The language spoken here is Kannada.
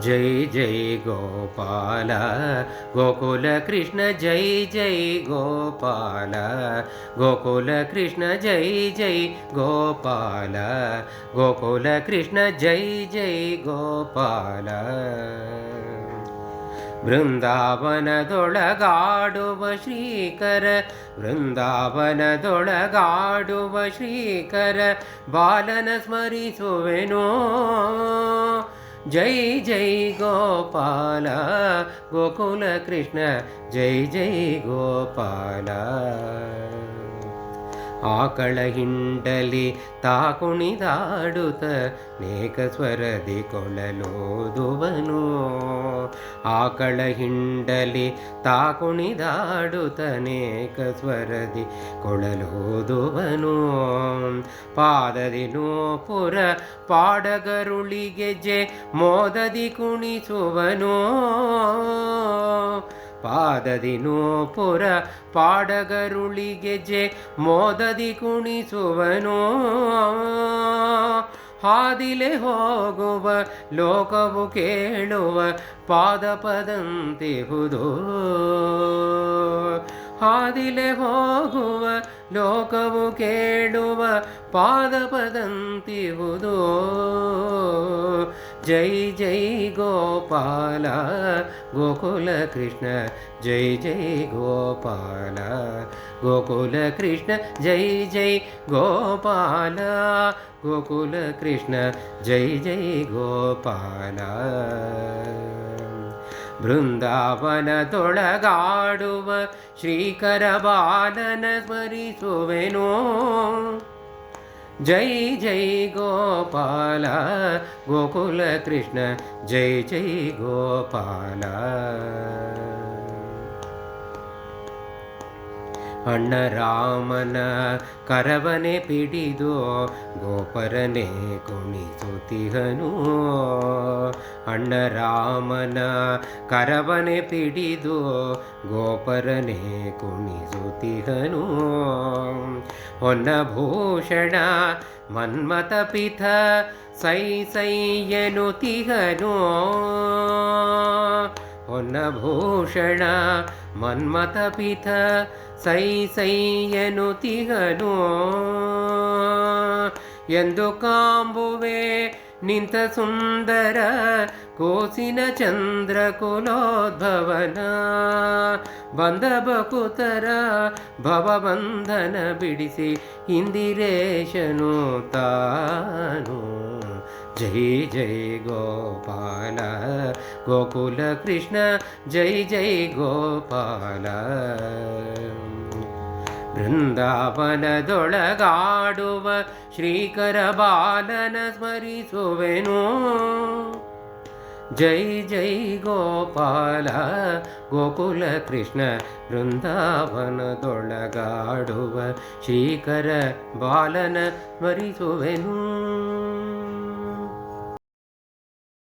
ಜೈ ಜೈ ಗೋಪಾಲ ಗೋಕುಲ ಕೃಷ್ಣ ಜೈ ಜೈ ಗೋಪಾಲ ಗೋಕುಲ ಕೃಷ್ಣ ಜೈ ಜೈ ಗೋಪಾಲ ಗೋಕುಲ ಕೃಷ್ಣ ಜೈ ಜೈ ಗೋಪಾಲ. ಬೃಂದಾವನದೊಳಗಾಡುವ ಶ್ರೀಕರ ಬೃಂದಾವನದೊಳಗಾಡುವ ಶ್ರೀಕರ ಬಾಲನ ಸ್ಮರಿಸುವೆನೋ. ಜೈ ಜೈ ಗೋಪಾಲ ಗೋಕುಲ ಕೃಷ್ಣ ಜೈ ಜೈ ಗೋಪಾಲ. ಆಕಳ ಹಿಂಡಲಿ ತಾಕುಣಿದಾಡುತ್ತ ನೇಕ ಸ್ವರದಿ ಕೊಳಲೋದುವನು. ಆಕಳ ಹಿಂಡಲಿ ತಾಕುಣಿದಾಡುತ್ತ ನೇಕ ಸ್ವರದಿ ಕೊಳಲೋದುವನು. ಪಾದದಿ ನೂಪುರ ಪಾಡಗರುಳಿಗೆಜ್ಜೆ ಮೋದದಿ ಕುಣಿಸುವನು. ಪಾದದಿ ನೂಪುರ ಪಾಡಗರುಳಿಗೆಜ್ಜೆ ಮೋದದಿ ಕುಣಿಸುವನು. ಹಾದಿಲೆ ಹೋಗುವ ಲೋಕವು ಕೇಳುವ ಪಾದಪದಂತಿಹುದು. ಹಾದಿಲೆ ಹೋಗುವ ಲೋಕವು ಕೇಳುವ ಪಾದಪದಂತಿಹುದು. ಜೈ ಜೈ ಗೋಪಾಲ ಗೋಕುಲ ಕೃಷ್ಣ ಜೈ ಜೈ ಗೋಪಾಲ ಗೋಕುಲ ಕೃಷ್ಣ ಜೈ ಜೈ ಗೋಪಾಲ ಗೋಕುಲ ಕೃಷ್ಣ ಜೈ ಜೈ ಗೋಪಾಲ. ಬೃಂದಾವನದೊಳಗಾಡುವ ಶ್ರೀಕರ ಬಾಲನ ಸ್ಮರಿಸುವೆನೋ. ಜೈ ಜೈ ಗೋಪಾಲ ಗೋಕುಲ ಕೃಷ್ಣ ಜೈ ಜೈ ಗೋಪಾಲ. ಅಣ್ಣ ರಾಮನ ಕರವನೆ ಪಿಡಿದು ಗೋಪರನೆ ಕುಣಿಸುತ್ತಿಹನು. ಅಣ್ಣ ರಾಮನ ಕರವನೆ ಪಿಡಿದು ಗೋಪರನೆ ಕುಣಿಸುತ್ತಿಹನು. ಹೊನ್ನಭೂಷಣ ಮನ್ಮಥ ಪಿಥ ಸೈ ಸೈಯನುತಿಹನು. ಹೊನ್ನಭೂಷಣ ಮನ್ಮಥ ಪಿಥ ಸೈ ಸೈಯನುತಿಹನು. ಎಂದು ಕಾಂಬುವೆ ನಿಂತ ಸುಂದರ ಕೋಸಿನ ಚಂದ್ರ ಕುಲೋದ್ಭವನ. ಬಂದ ಬಕುತರ ಭವಬಂಧನ ಬಿಡಿಸಿ ಇಂದಿರೇಶನು ತಾನು. ಜೈ ಜೈ ಗೋಪಾಲ ಗೋಕುಲ ಕೃಷ್ಣ ಜೈ ಜೈ ಗೋಪಾಲ. ಬೃಂದಾವನದೊಳಗಾಡುವ ಶ್ರೀಕರ ಬಾಲನ ಸ್ಮರಿಸುವೆನು. ಜೈ ಜೈ ಗೋಪಾಲ ಗೋಕುಲ ಕೃಷ್ಣ ಬೃಂದಾವನದೊಳಗಾಡುವ ಶ್ರೀಕರ ಬಾಲನ ಸ್ಮರಿಸುವೆನು.